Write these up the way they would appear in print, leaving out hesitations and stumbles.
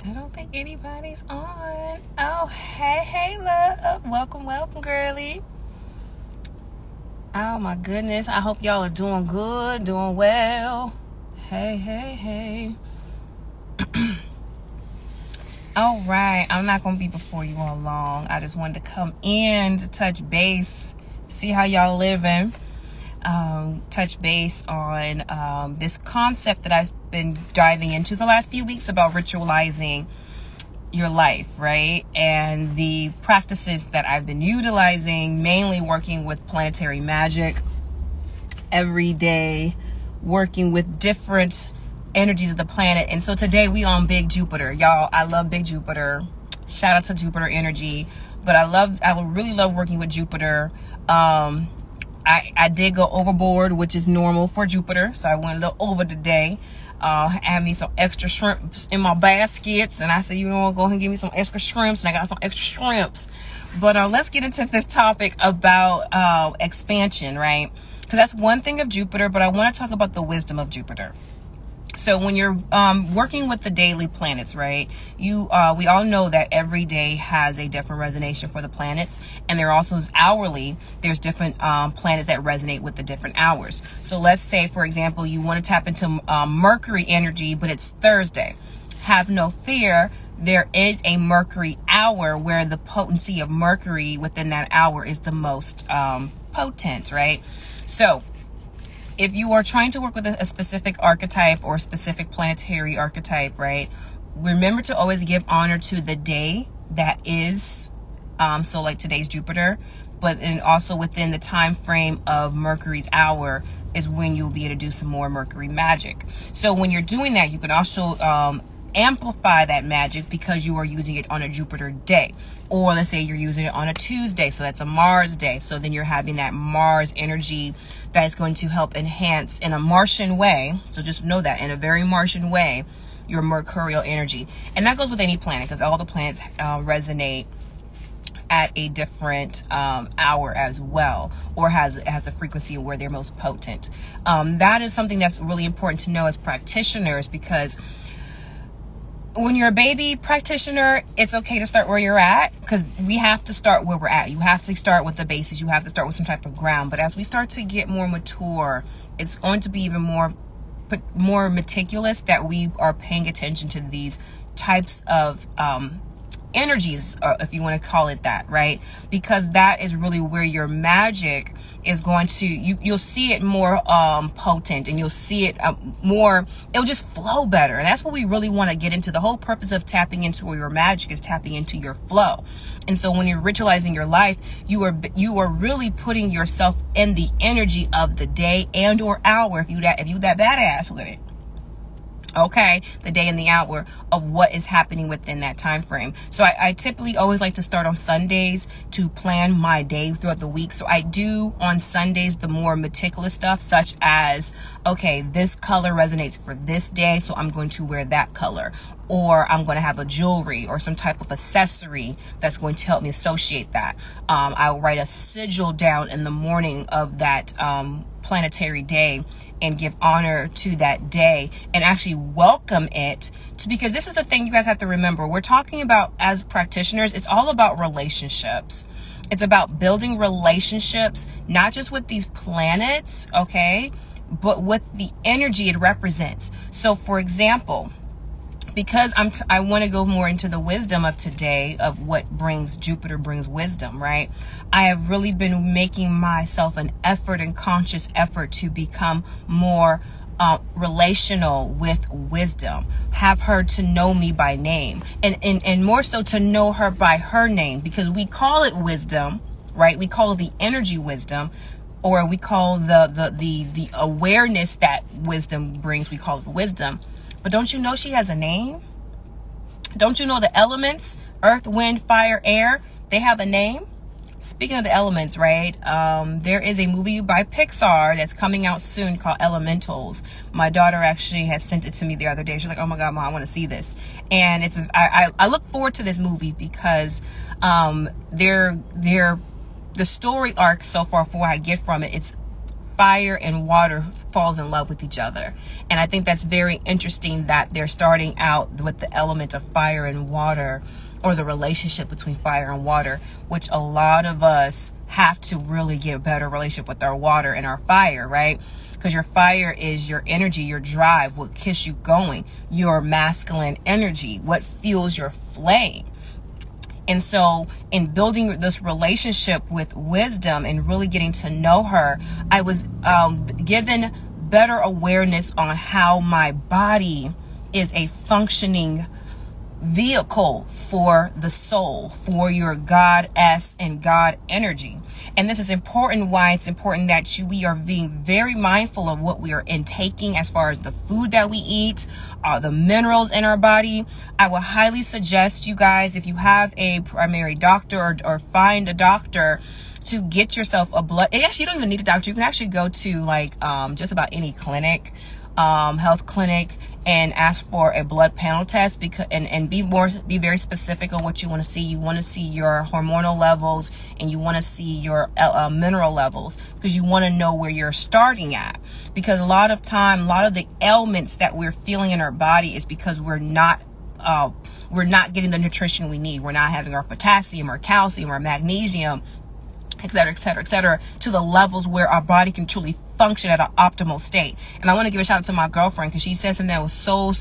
I don't think anybody's on. Oh, hey, love. Welcome, girly. Oh, my goodness. I hope y'all are doing good, doing well. Hey. All right. I'm not going to be before you all long. I just wanted to come in to touch base, see how y'all living. Touch base on this concept that I've been diving into for the last few weeks about ritualizing your life, right? And the practices that I've been utilizing, mainly working with planetary magic every day, working with different energies of the planet. And so today we on Big Jupiter. Y'all, I love Big Jupiter. Shout out to Jupiter energy. But I would really love working with Jupiter. I did go overboard, which is normal for Jupiter. So I went a little over today. I had me some extra shrimps in my baskets. And I said, you know what, go ahead and give me some extra shrimps. And I got some extra shrimps. But let's get into this topic about expansion, right? Because that's one thing of Jupiter. But I want to talk about the wisdom of Jupiter. So when you're working with the daily planets, right, we all know that every day has a different resonation for the planets. And there also is hourly. There's different planets that resonate with the different hours. So let's say, for example, you want to tap into Mercury energy, but it's Thursday. Have no fear. There is a Mercury hour where the potency of Mercury within that hour is the most potent, right? So if you are trying to work with a specific archetype or a specific planetary archetype, right, remember to always give honor to the day that is, so like today's Jupiter, but and also within the time frame of Mercury's hour is when you'll be able to do some more Mercury magic. So when you're doing that, you can also amplify that magic because you are using it on a Jupiter day. Or let's say you're using it on a Tuesday, so that's a Mars day. So then you're having that Mars energy that is going to help enhance in a Martian way. So just know that in a very Martian way, your mercurial energy. And that goes with any planet because all the planets resonate at a different hour as well, or has a frequency where they're most potent. That is something that's really important to know as practitioners, because when you're a baby practitioner, it's okay to start where you're at, because we have to start where we're at. You have to start with the basics. You have to start with some type of ground. But as we start to get more mature, it's going to be even more meticulous that we are paying attention to these types of energies, if you want to call it that, right? Because that is really where your magic is going to, you'll see it more potent, and you'll see it more, it'll just flow better. And that's what we really want to get into. The whole purpose of tapping into your magic is tapping into your flow. And so when you're ritualizing your life, you are really putting yourself in the energy of the day and or hour, if you that badass with it. Okay, the day and the hour of what is happening within that time frame. So I typically always like to start on Sundays to plan my day throughout the week. So I do on Sundays the more meticulous stuff, such as, okay, this color resonates for this day, so I'm going to wear that color. Or I'm going to have a jewelry or some type of accessory that's going to help me associate that. I'll write a sigil down in the morning of that planetary day and give honor to that day and actually welcome it to, because this is the thing you guys have to remember. We're talking about, as practitioners, it's all about relationships. It's about building relationships, not just with these planets, okay, but with the energy it represents. So for example, because I want to go more into the wisdom of today of what Jupiter brings wisdom, right? I have really been making myself an effort and conscious effort to become more relational with wisdom, have her to know me by name, and more so to know her by her name, because we call it wisdom, right? We call it the energy wisdom, or we call the awareness that wisdom brings, we call it wisdom. But don't you know she has a name? Don't you know the elements, earth, wind, fire, air, they have a name? Speaking of the elements, right? There is a movie by Pixar that's coming out soon called Elementals. My daughter actually has sent it to me the other day. She's like, oh my God, Mom, I want to see this. And I look forward to this movie because the story arc so far, for what I get from it, it's fire and water falls in love with each other. And I think that's very interesting that they're starting out with the element of fire and water, or the relationship between fire and water, which a lot of us have to really get a better relationship with our water and our fire, right? Because your fire is your energy, your drive, what keeps you going, your masculine energy, what fuels your flame. And so in building this relationship with wisdom and really getting to know her, I was given better awareness on how my body is a functioning vehicle for the soul, for your goddess and God energy. And this is important, why it's important that we are being very mindful of what we are intaking as far as the food that we eat, the minerals in our body. I would highly suggest you guys, if you have a primary doctor or find a doctor, to get yourself a blood. Actually, you don't even need a doctor. You can actually go to like just about any clinic, health clinic, and ask for a blood panel test, because and be very specific on what you want to see. You want to see your hormonal levels, and you want to see your mineral levels, because you want to know where you're starting at. Because a lot of the ailments that we're feeling in our body is because we're not getting the nutrition we need. We're not having our potassium, our calcium, our magnesium, et cetera, et cetera, et cetera, to the levels where our body can truly function at an optimal state. And I want to give a shout out to my girlfriend, because she said something that was so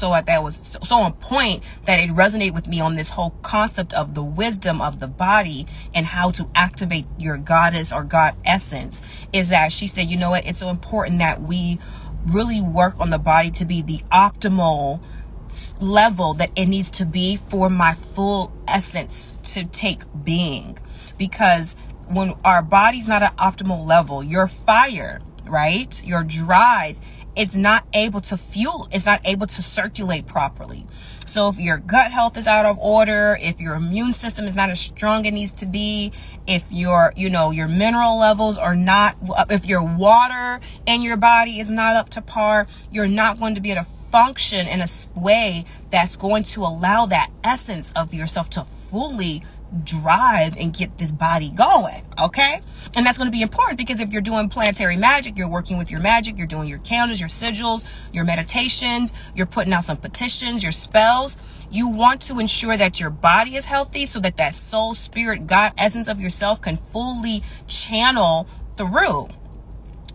on point, that it resonated with me on this whole concept of the wisdom of the body and how to activate your goddess or God essence. Is that she said, you know what, it's so important that we really work on the body to be the optimal level that it needs to be for my full essence to take being. Because when our body's not at optimal level, your fire, right, your drive, it's not able to fuel, it's not able to circulate properly. So if your gut health is out of order, if your immune system is not as strong as it needs to be, if your mineral levels are not, if your water in your body is not up to par, you're not going to be able to function in a way that's going to allow that essence of yourself to fully drive and get this body going. Okay. And that's going to be important, because if you're doing planetary magic, you're working with your magic, you're doing your candles, your sigils, your meditations, you're putting out some petitions, your spells. You want to ensure that your body is healthy, so that soul, spirit, God essence of yourself can fully channel through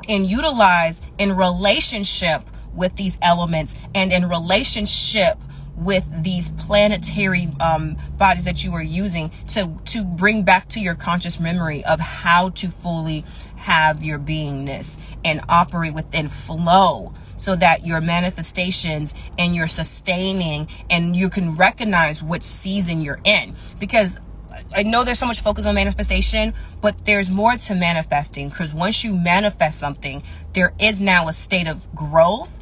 and utilize in relationship with these elements, and in relationship with these planetary bodies that you are using to bring back to your conscious memory of how to fully have your beingness and operate within flow, so that your manifestations and your sustaining, and you can recognize which season you're in. Because I know there's so much focus on manifestation, but there's more to manifesting, because once you manifest something, there is now a state of growth.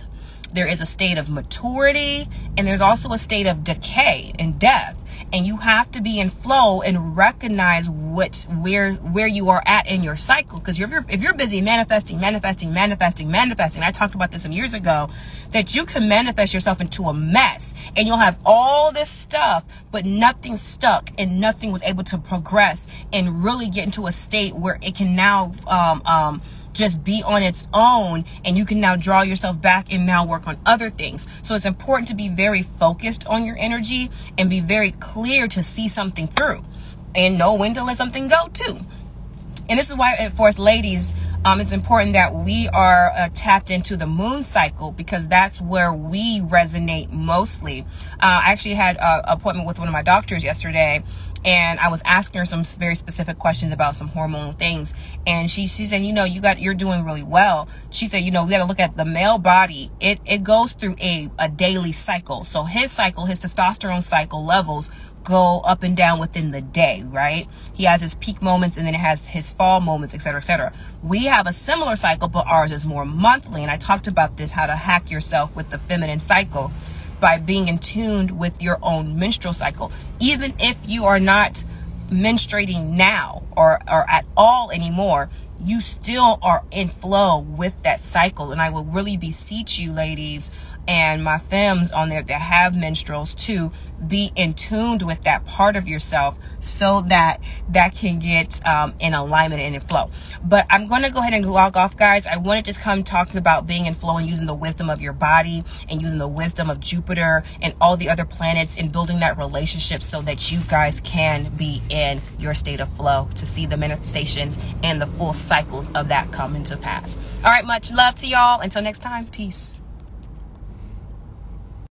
There is a state of maturity, and there's also a state of decay and death. And you have to be in flow and recognize where you are at in your cycle. Because if you're busy manifesting, I talked about this some years ago, that you can manifest yourself into a mess, and you'll have all this stuff, but nothing stuck, and nothing was able to progress and really get into a state where it can now just be on its own, and you can now draw yourself back and now work on other things. So it's important to be very focused on your energy and be very clear to see something through and know when to let something go too. And this is why for us ladies, it's important that we are tapped into the moon cycle, because that's where we resonate mostly. I actually had an appointment with one of my doctors yesterday, and I was asking her some very specific questions about some hormonal things. And she said, you're doing really well. She said, we got to look at the male body. It goes through a daily cycle. So his testosterone cycle levels go up and down within the day, right? He has his peak moments, and then it has his fall moments, et cetera, et cetera. We have a similar cycle, but ours is more monthly. And I talked about this, how to hack yourself with the feminine cycle by being in tune with your own menstrual cycle. Even if you are not menstruating now or at all anymore, you still are in flow with that cycle. And I will really beseech you ladies and my femmes on there that have menstruals to be in tune with that part of yourself so that that can get in alignment and in flow. But I'm going to go ahead and log off, guys. I want to just come talking about being in flow and using the wisdom of your body and using the wisdom of Jupiter and all the other planets and building that relationship so that you guys can be in your state of flow to see the manifestations and the full cycles of that come into pass. All right, much love to y'all. Until next time, peace.